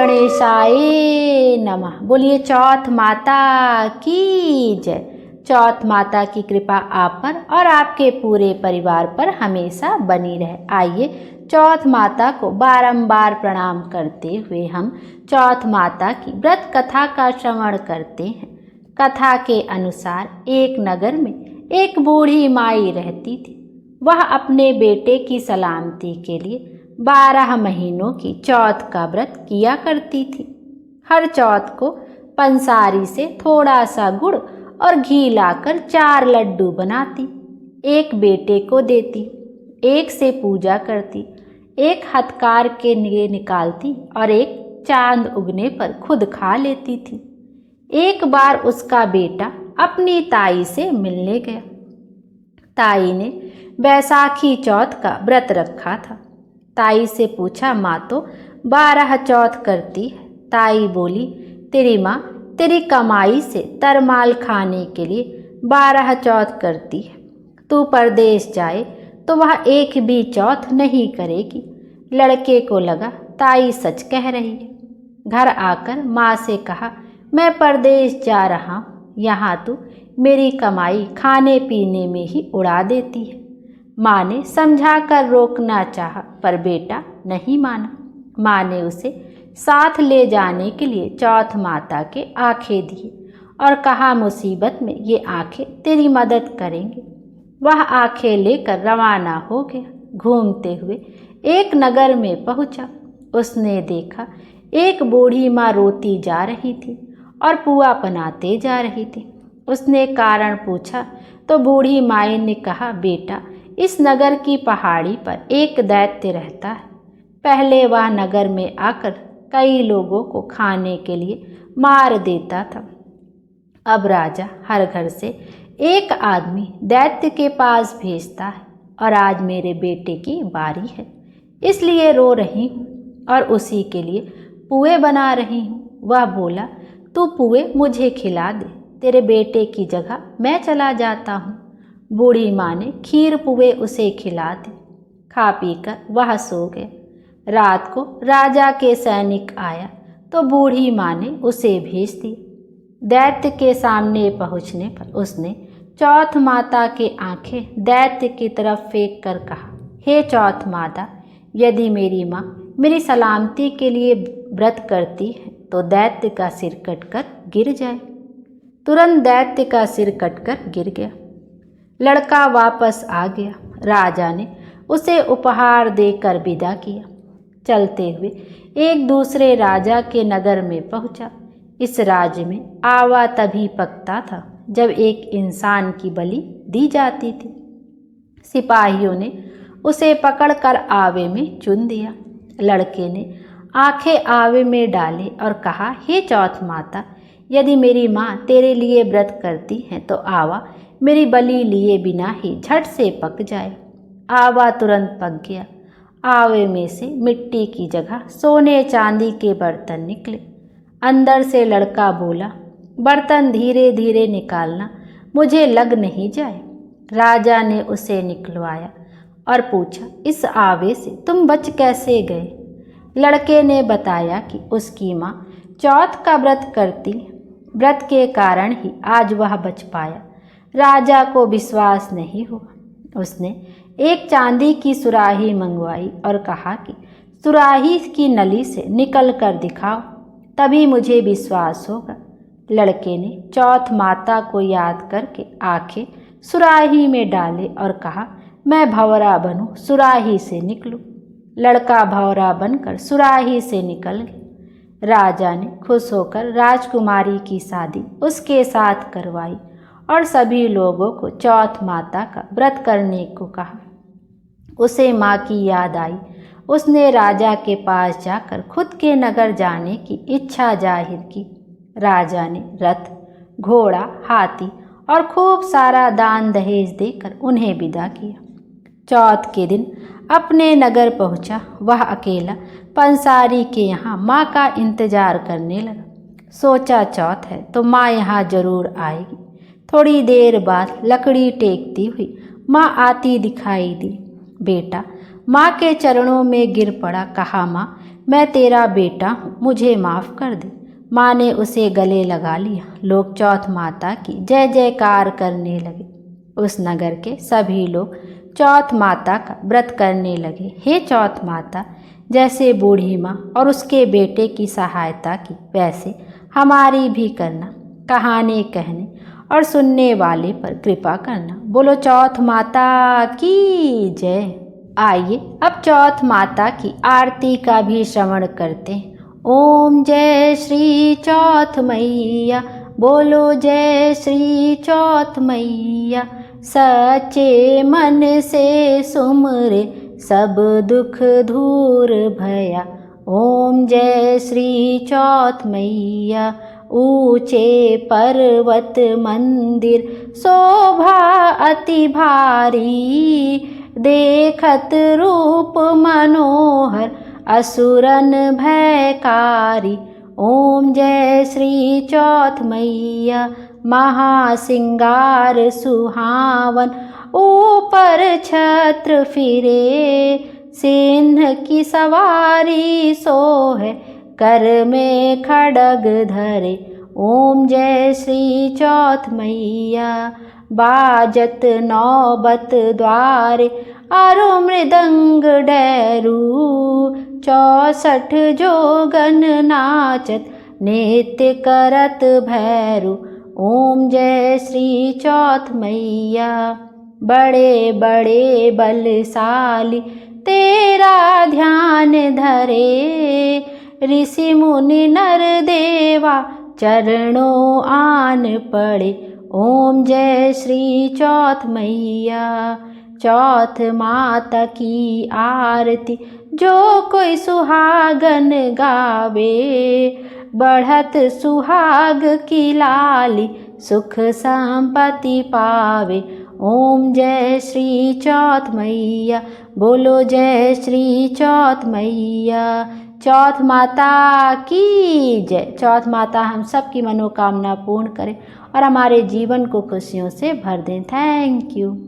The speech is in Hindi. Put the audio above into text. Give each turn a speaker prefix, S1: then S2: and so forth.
S1: गणेशाय नमः। बोलिए चौथ माता की जय। चौथ माता की कृपा आप पर और आपके पूरे परिवार पर हमेशा बनी रहे। आइए चौथ माता को बारंबार प्रणाम करते हुए हम चौथ माता की व्रत कथा का श्रवण करते हैं। कथा के अनुसार एक नगर में एक बूढ़ी माई रहती थी। वह अपने बेटे की सलामती के लिए 12 महीनों की चौथ का व्रत किया करती थी। हर चौथ को पंसारी से थोड़ा सा गुड़ और घी लाकर 4 लड्डू बनाती, एक बेटे को देती, एक से पूजा करती, एक हथकार के लिए निकालती और एक चांद उगने पर खुद खा लेती थी। एक बार उसका बेटा अपनी ताई से मिलने गया। ताई ने बैसाखी चौथ का व्रत रखा था। ताई से पूछा, माँ तो 12 चौथ करती है। ताई बोली, तेरी माँ तेरी कमाई से तरमाल खाने के लिए 12 चौथ करती है। तू परदेश जाए तो वह एक भी चौथ नहीं करेगी। लड़के को लगा ताई सच कह रही है। घर आकर माँ से कहा, मैं परदेश जा रहा हूँ, यहाँ तू मेरी कमाई खाने पीने में ही उड़ा देती है। माँ ने समझा कर रोकना चाहा पर बेटा नहीं माना। माँ ने उसे साथ ले जाने के लिए चौथ माता के आंखें दिए और कहा, मुसीबत में ये आंखें तेरी मदद करेंगे। वह आंखें लेकर रवाना हो गया। घूमते हुए एक नगर में पहुंचा। उसने देखा एक बूढ़ी माँ रोती जा रही थी और पुआ बनाते जा रही थी। उसने कारण पूछा तो बूढ़ी माई ने कहा, बेटा इस नगर की पहाड़ी पर एक दैत्य रहता है। पहले वह नगर में आकर कई लोगों को खाने के लिए मार देता था। अब राजा हर घर से एक आदमी दैत्य के पास भेजता है और आज मेरे बेटे की बारी है, इसलिए रो रही हूँ और उसी के लिए पुए बना रही हूँ। वह बोला, तू पुए मुझे खिला दे, तेरे बेटे की जगह मैं चला जाता हूँ। बूढ़ी माँ ने खीर पुए उसे खिला दी। खा पीकर वह सो गए। रात को राजा के सैनिक आया तो बूढ़ी माँ ने उसे भेज दिया। दैत्य के सामने पहुँचने पर उसने चौथ माता के आंखें दैत्य की तरफ फेंक कर कहा, हे चौथ माता, यदि मेरी माँ मेरी सलामती के लिए व्रत करती है तो दैत्य का सिर कटकर गिर जाए। तुरंत दैत्य का सिर कटकर गिर गया। लड़का वापस आ गया। राजा ने उसे उपहार देकर विदा किया। चलते हुए एक दूसरे राजा के नगर में पहुंचा। इस राज्य में आवा तभी पकता था जब एक इंसान की बलि दी जाती थी। सिपाहियों ने उसे पकड़कर आवे में चुन दिया। लड़के ने आंखें आवे में डाली और कहा, हे चौथ माता, यदि मेरी माँ तेरे लिए व्रत करती है तो आवा मेरी बलि लिए बिना ही झट से पक जाए। आवा तुरंत पक गया। आवे में से मिट्टी की जगह सोने चांदी के बर्तन निकले। अंदर से लड़का बोला, बर्तन धीरे धीरे निकालना, मुझे लग नहीं जाए। राजा ने उसे निकलवाया और पूछा, इस आवे से तुम बच कैसे गए? लड़के ने बताया कि उसकी माँ चौथ का व्रत करती, व्रत के कारण ही आज वह बच पाया। राजा को विश्वास नहीं हुआ। उसने एक चांदी की सुराही मंगवाई और कहा कि सुराही की नली से निकल कर दिखाओ, तभी मुझे विश्वास होगा। लड़के ने चौथ माता को याद करके आंखें सुराही में डाले और कहा, मैं भंवरा बनूं, सुराही से निकलूं। लड़का भंवरा बनकर सुराही से निकल गया। राजा ने खुश होकर राजकुमारी की शादी उसके साथ करवाई और सभी लोगों को चौथ माता का व्रत करने को कहा। उसे माँ की याद आई। उसने राजा के पास जाकर खुद के नगर जाने की इच्छा जाहिर की। राजा ने रथ, घोड़ा, हाथी और खूब सारा दान दहेज देकर उन्हें विदा किया। चौथ के दिन अपने नगर पहुंचा। वह अकेला पंसारी के यहाँ माँ का इंतजार करने लगा। सोचा, चौथ है तो माँ यहाँ जरूर आएगी। थोड़ी देर बाद लकड़ी टेकती हुई माँ आती दिखाई दी। बेटा माँ के चरणों में गिर पड़ा। कहा, माँ मैं तेरा बेटा हूँ, मुझे माफ़ कर दे। माँ ने उसे गले लगा लिया। लोग चौथ माता की जय जयकार करने लगे। उस नगर के सभी लोग चौथ माता का व्रत करने लगे। हे चौथ माता, जैसे बूढ़ी माँ और उसके बेटे की सहायता की, वैसे हमारी भी करना। कहानी कहने और सुनने वाले पर कृपा करना। बोलो चौथ माता की जय। आइए अब चौथ माता की आरती का भी श्रवण करते हैं। ओम जय श्री चौथ मैया, बोलो जय श्री चौथ मैया। सच्चे मन से सुमरे सब दुख दूर भया। ओम जय श्री चौथ मैया। ऊंचे पर्वत मंदिर शोभा अति भारी, देखत रूप मनोहर असुरन भयकारी। ओम जय श्री चौथ मैया। महासिंगार सुहावन ऊपर छत्र फिरे, सिंह की सवारी सोहे कर में खड़ग धरे। ओम जय श्री चौथ मैया। बाजत नौबत द्वारे आरो मृदंग डैरू, 64 जोगन नाचत नृत्य करत भैरू। ओम जय श्री चौथ मैया। बड़े बड़े बलशाली तेरा ध्यान धरे, ऋषि मुनि नर देवा चरणों आन पड़े। ओम जय श्री चौथ मैया। चौथ माता की आरती जो कोई सुहागन गावे, बढ़त सुहाग की लाली सुख संपत्ति पावे। ओम जय श्री चौथ मैया, बोलो जय श्री चौथ मैया। चौथ माता की जय। चौथ माता हम सब की मनोकामना पूर्ण करे और हमारे जीवन को खुशियों से भर दें। Thank you.